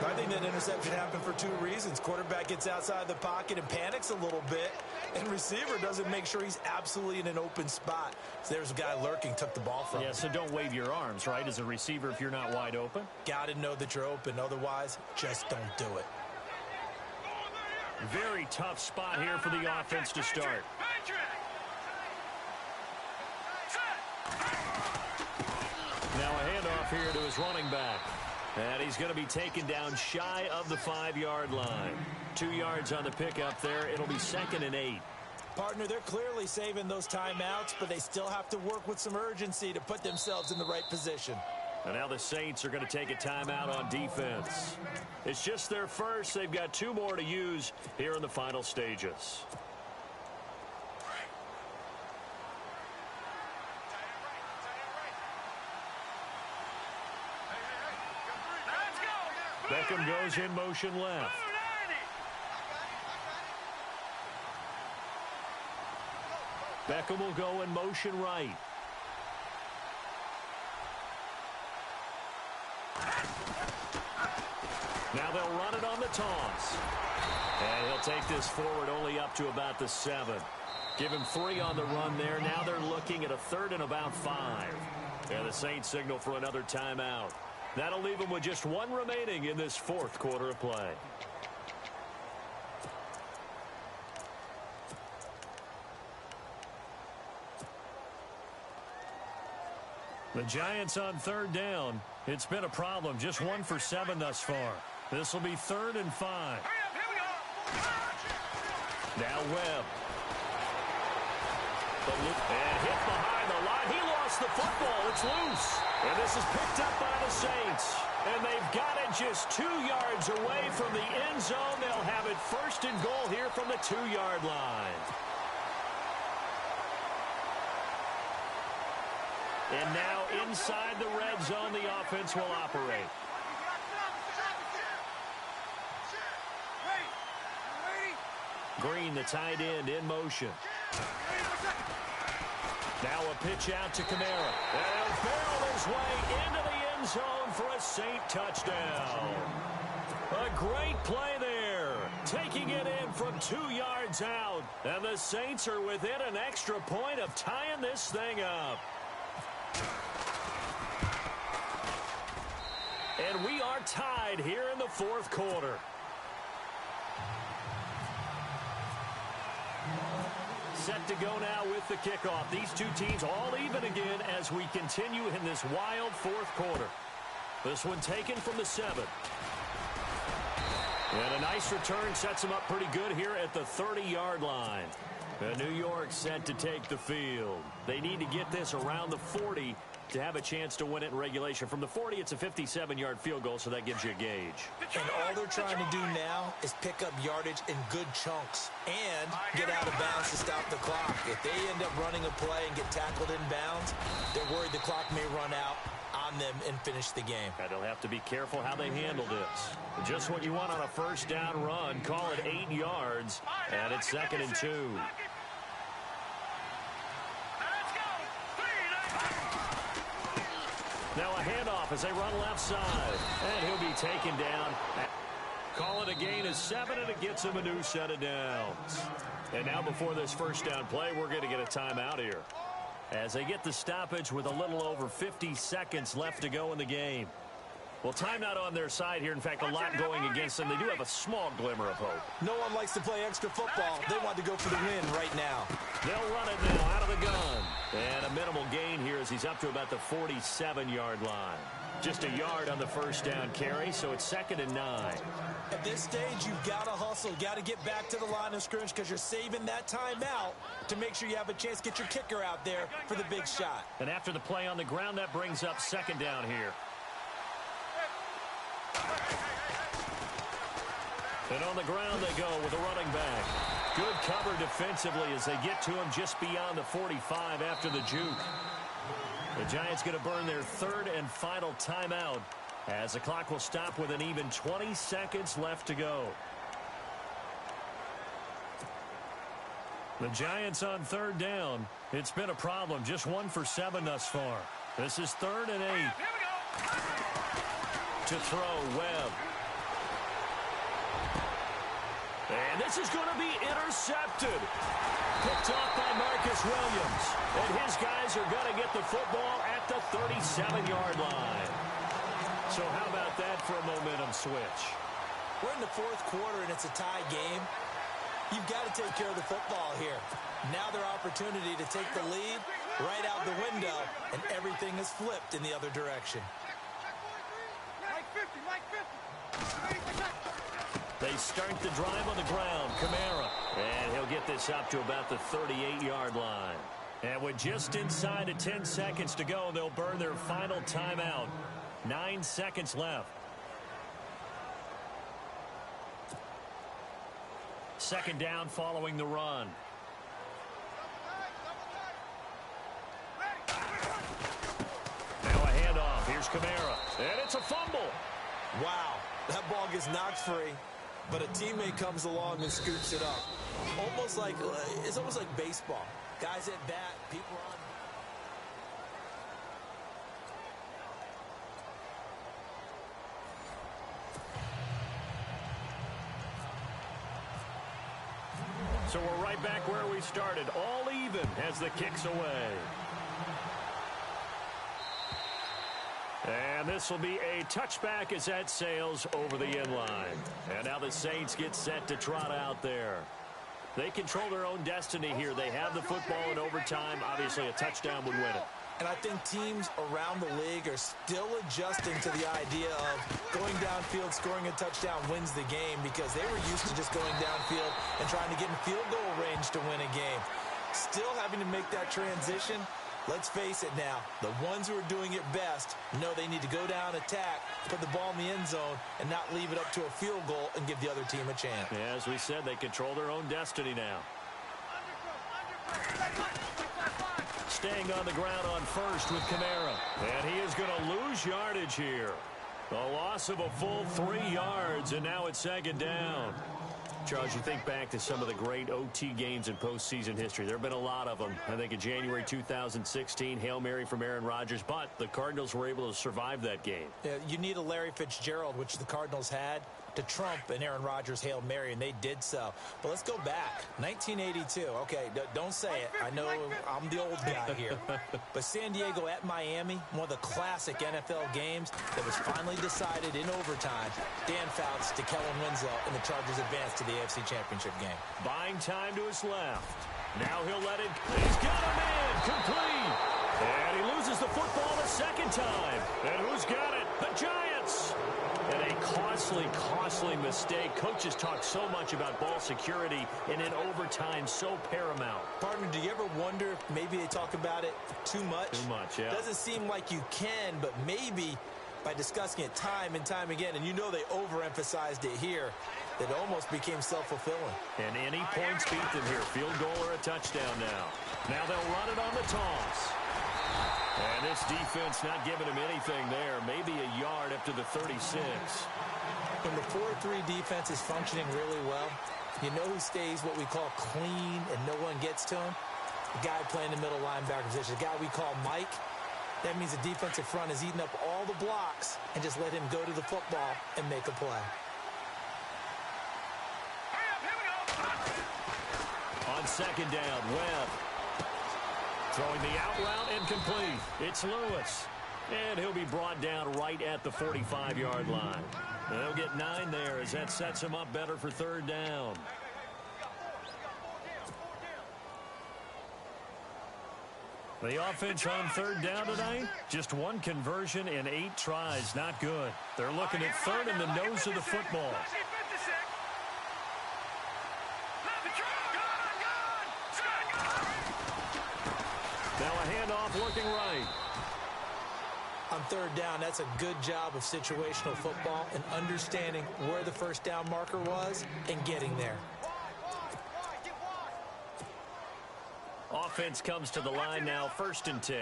I think that interception happened for 2 reasons. Quarterback gets outside the pocket and panics a little bit, and receiver doesn't make sure he's absolutely in an open spot. So there's a guy lurking, took the ball from him. Yeah, so don't wave your arms, right, as a receiver if you're not wide open. Got to know that you're open. Otherwise, just don't do it. Very tough spot here for the offense to start. Now a handoff here to his running back. And he's going to be taken down shy of the 5-yard line. 2 yards on the pickup there. It'll be 2nd and 8. Partner, they're clearly saving those timeouts, but they still have to work with some urgency to put themselves in the right position. And now the Saints are going to take a timeout on defense. It's just their first. They've got 2 more to use here in the final stages. Beckham goes in motion left. Beckham will go in motion right. Now they'll run it on the toss. And he'll take this forward only up to about the 7. Give him 3 on the run there. Now they're looking at a 3rd and about 5. And the Saints signal for another timeout. That'll leave them with just one remaining in this fourth quarter of play. The Giants on third down. It's been a problem. Just 1 for 7 thus far. This will be 3rd and 5. Now Webb. And hit behind the line. He lost the football. It's loose. And this is picked up by the Saints. And they've got it just 2 yards away from the end zone. They'll have it 1st and goal here from the 2-yard line. And now inside the red zone, the offense will operate. Green, the tight end, in motion. Now a pitch out to Kamara. And he'll barrel his way into the end zone for a Saint touchdown. A great play there. Taking it in from 2 yards out. And the Saints are within an extra point of tying this thing up. And we are tied here in the fourth quarter. Set to go now with the kickoff. These two teams all even again as we continue in this wild fourth quarter. This one taken from the 7. And a nice return sets them up pretty good here at the 30-yard line. And New York set to take the field. They need to get this around the 40 to have a chance to win it in regulation. From the 40, it's a 57-yard field goal, so that gives you a gauge. And all they're trying to do now is pick up yardage in good chunks and get out of bounds to stop the clock. If they end up running a play and get tackled in bounds, they're worried the clock may run out on them and finish the game. And they'll have to be careful how they handle this. Just what you want on a first down run. Call it 8 yards, and it's 2nd and 2. Now a handoff as they run left side. And he'll be taken down. Call it a gain of 7, and it gets him a new set of downs. And now before this first down play, we're going to get a timeout here, as they get the stoppage with a little over 50 seconds left to go in the game. Well, time not on their side here. In fact, a lot going against them. They do have a small glimmer of hope. No one likes to play extra football. They want to go for the win right now. They'll run it now out of the gun. And a minimal gain here as he's up to about the 47-yard line. Just a yard on the first down carry, so it's 2nd and 9. At this stage, you've got to hustle. You've got to get back to the line of scrimmage because you're saving that timeout to make sure you have a chance to get your kicker out there for the big shot. And after the play on the ground, that brings up 2nd down here. And on the ground they go with a running back. Good cover defensively as they get to him just beyond the 45 after the juke. The Giants going to burn their 3rd and final timeout as the clock will stop with an even 20 seconds left to go. The Giants on 3rd down. It's been a problem. Just 1 for 7 thus far. This is 3rd and 8. To throw, Webb. And this is going to be intercepted. Picked off by Marcus Williams. And his guys are going to get the football at the 37-yard line. So how about that for a momentum switch? We're in the fourth quarter, and it's a tie game. You've got to take care of the football here. Now their opportunity to take the lead right out the window, and everything is flipped in the other direction. Mike 50, Mike 50. They start the drive on the ground. Kamara. And he'll get this up to about the 38-yard line. And with just inside of 10 seconds to go, they'll burn their final timeout. 9 seconds left. 2nd down following the run. Now a handoff. Here's Kamara. And it's a fumble. Wow, that ball gets knocked free, but a teammate comes along and scoops it up. It's almost like baseball. Guys at bat, people on. So we're right back where we started, all even as the kick's away. And this will be a touchback as that sails over the inline. And now the Saints get set to trot out there. They control their own destiny here. They have the football in overtime. Obviously, a touchdown would win it. And I think teams around the league are still adjusting to the idea of going downfield, scoring a touchdown wins the game, because they were used to just going downfield and trying to get in field goal range to win a game. Still having to make that transition. Let's face it now, the ones who are doing it best know they need to go down, attack, put the ball in the end zone, and not leave it up to a field goal and give the other team a chance. Yeah, as we said, they control their own destiny now. Staying on the ground on first with Kamara. And he is going to lose yardage here. A loss of a full 3 yards, and now it's second down. Charles, you think back to some of the great OT games in postseason history. There have been a lot of them. I think in January 2016, Hail Mary from Aaron Rodgers, but the Cardinals were able to survive that game. Yeah, you need a Larry Fitzgerald, which the Cardinals had, to trump an Aaron Rodgers Hail Mary, and they did so. But let's go back. 1982. Okay, don't say it. I know I'm the old guy here. But San Diego at Miami, one of the classic NFL games that was finally decided in overtime. Dan Fouts to Kellen Winslow, and the Chargers advanced to the AFC Championship game. Buying time to his left. Now he'll let it. He's got him in. Complete. And he loses the football a second time. And who's got it? The Giants. And a costly mistake. Coaches talk so much about ball security, and in overtime, so paramount. Partner, do you ever wonder if maybe they talk about it too much? Too much, yeah. Doesn't seem like you can, but maybe by discussing it time and time again, and you know they overemphasized it here, that almost became self-fulfilling. And any points beat them here. Field goal or a touchdown now. Now they'll run it on the toss. And this defense not giving him anything there. Maybe a yard up to the 36. When the 4-3 defense is functioning really well, you know who stays what we call clean and no one gets to him? The guy playing the middle linebacker position, the guy we call Mike. That means the defensive front is eating up all the blocks and just let him go to the football and make a play. On second down, Webb. Throwing the out route, incomplete. It's Lewis. And he'll be brought down right at the 45-yard line. They'll get 9 there as that sets him up better for third down. The offense on third down tonight, just 1 conversion in 8 tries. Not good. They're looking at third in the nose of the football. Now a handoff looking right. On third down, that's a good job of situational football and understanding where the first down marker was and getting there. Offense comes to the line now, 1st and 10.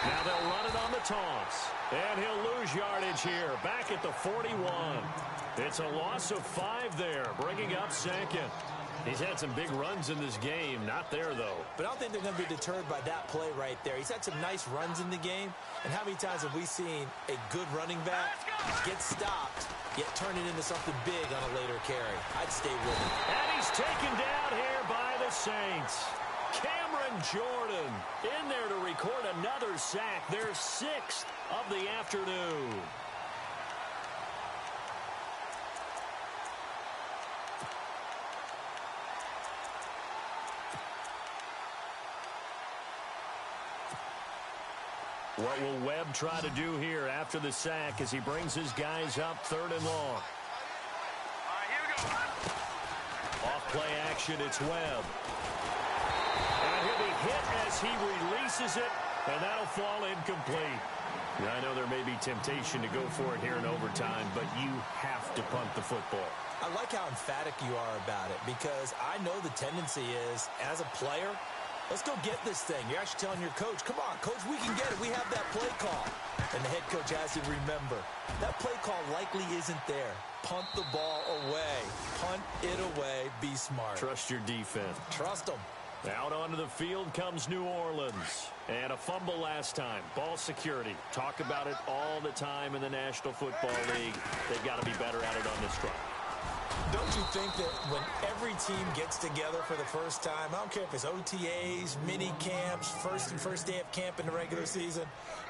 Now they'll run it on the toss. And he'll lose yardage here, back at the 41. It's a loss of 5 there, bringing up second. He's had some big runs in this game. Not there, though. But I don't think they're going to be deterred by that play right there. He's had some nice runs in the game. And how many times have we seen a good running back get stopped, yet turn it into something big on a later carry? I'd stay with him. And he's taken down here by the Saints. Cameron Jordan in there to record another sack. Their 6th of the afternoon. What will Webb try to do here after the sack as he brings his guys up 3rd and long? Off play action, it's Webb. And he'll be hit as he releases it, and that'll fall incomplete. Now, I know there may be temptation to go for it here in overtime, but you have to punt the football. I like how emphatic you are about it, because I know the tendency is, as a player, let's go get this thing. You're actually telling your coach, come on, coach, we can get it. We have that play call. And the head coach has to remember, that play call likely isn't there. Punt the ball away. Punt it away. Be smart. Trust your defense. Trust them. Out onto the field comes New Orleans. And a fumble last time. Ball security. Talk about it all the time in the National Football League. They've got to be better at it on this drive. Don't you think that when every team gets together for the first time, I don't care if it's OTAs, mini camps, first day of camp in the regular season,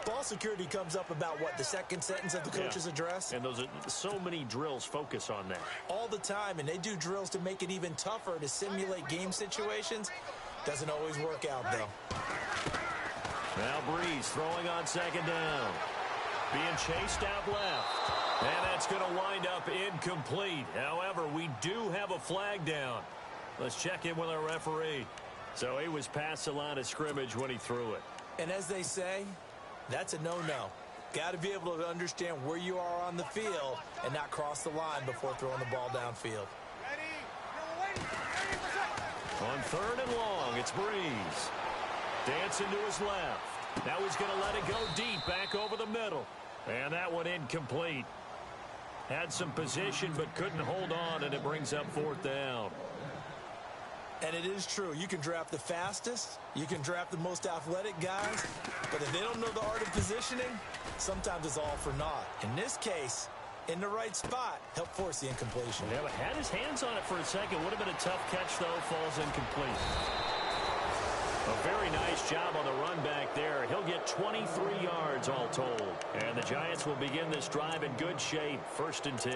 ball security comes up about what, the second sentence of the coach's address? And those are so many drills focus on that. All the time, and they do drills to make it even tougher to simulate game situations. Doesn't always work out, though. Now Breeze throwing on second down. Being chased out left. And that's going to wind up incomplete. However, we do have a flag down. Let's check in with our referee. So he was past the line of scrimmage when he threw it. And as they say, that's a no-no. Got to be able to understand where you are on the field and not cross the line before throwing the ball downfield. On third and long, it's Breeze. Dancing to his left. Now he's going to let it go deep back over the middle. And that one incomplete. Had some position but couldn't hold on, and it brings up fourth down. And it is true. You can draft the fastest. You can draft the most athletic guys. But if they don't know the art of positioning, sometimes it's all for naught. In this case, in the right spot, helped force the incompletion. Yeah, but had his hands on it for a second. Would have been a tough catch, though. Falls incomplete. A very nice job on the run back there. He'll get 23 yards all told. And the Giants will begin this drive in good shape. 1st and 10.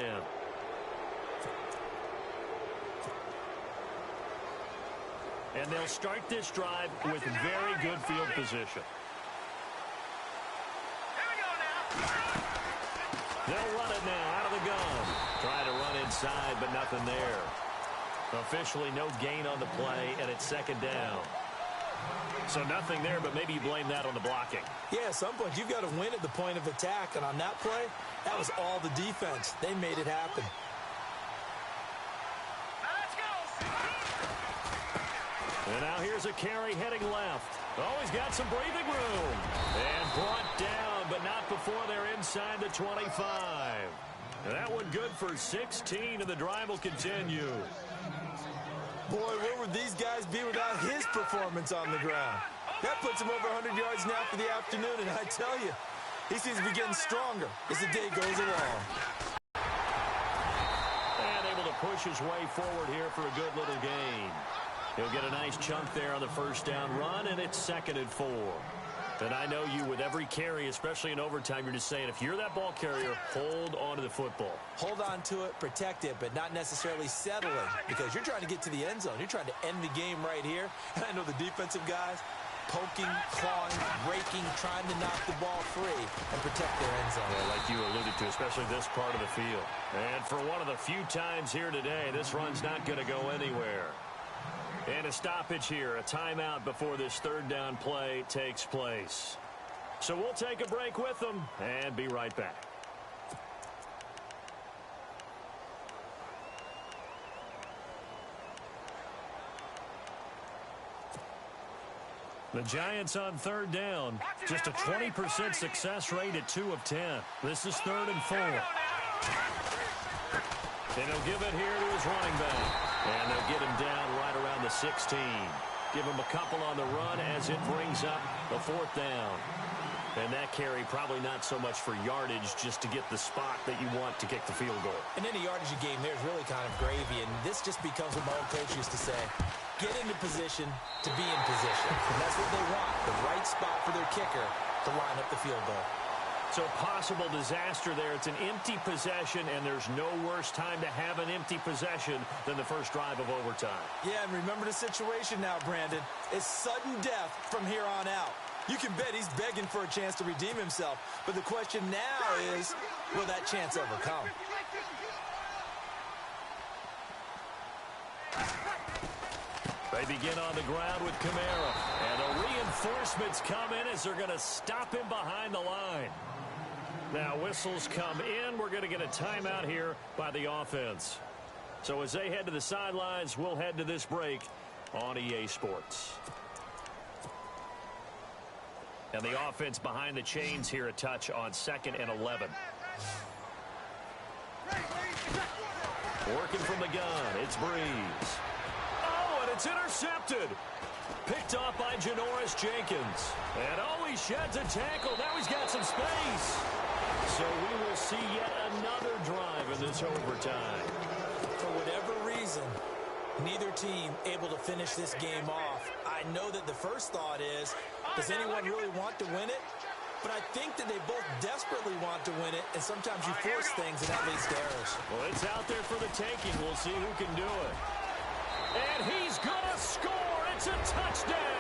And they'll start this drive with very good field position. They'll run it now out of the gun. Trying to run inside, but nothing there. Officially no gain on the play, and it's 2nd down. So nothing there, but maybe you blame that on the blocking. Yeah, at some point you've got to win at the point of attack, and on that play, that was all the defense. They made it happen. And now here's a carry heading left. Oh, he's got some breathing room. And brought down, but not before they're inside the 25. That one good for 16, and the drive will continue. Boy, where would these guys be without his performance on the ground? That puts him over 100 yards now for the afternoon, and I tell you, he seems to be getting stronger as the day goes along. And able to push his way forward here for a good little gain. He'll get a nice chunk there on the 1st down run, and it's 2nd and 4. And I know you, with every carry, especially in overtime, you're just saying, if you're that ball carrier, hold on to the football. Hold on to it, protect it, but not necessarily settling, because you're trying to get to the end zone. You're trying to end the game right here. And I know the defensive guys poking, clawing, raking, trying to knock the ball free and protect their end zone. Yeah, like you alluded to, especially this part of the field. And for one of the few times here today, this run's not going to go anywhere. And a stoppage here, a timeout before this 3rd down play takes place. So we'll take a break with them and be right back. The Giants on 3rd down. Just a 20% success rate at 2 of 10. This is 3rd and 4. And he'll give it here to his running back. And they'll get him down right around the 16. Give him a couple on the run as it brings up the 4th down. And that carry probably not so much for yardage, just to get the spot that you want to kick the field goal. And any yardage you gain there is really kind of gravy. And this just becomes what my old coach used to say. Get into position to be in position. And that's what they want, the right spot for their kicker to line up the field goal. So possible disaster there. It's an empty possession, and there's no worse time to have an empty possession than the first drive of overtime. Yeah, and remember the situation now, Brandon. It's sudden death from here on out. You can bet he's begging for a chance to redeem himself. But the question now is, will that chance ever come? They begin on the ground with Kamara. And the reinforcements come in as they're going to stop him behind the line. Now whistles come in. We're going to get a timeout here by the offense. So as they head to the sidelines, we'll head to this break on EA Sports. And the offense behind the chains here, a touch on 2nd and 11. Working from the gun, it's Breeze. Oh, and it's intercepted. Picked off by Janoris Jenkins. And oh, he sheds a tackle. Now he's got some space. So we will see yet another drive in this overtime. For whatever reason, neither team able to finish this game off. I know that the first thought is, does anyone really want to win it? But I think that they both desperately want to win it, and sometimes you force things, and that leads to errors. Well, it's out there for the taking. We'll see who can do it. And he's going to score. It's a touchdown.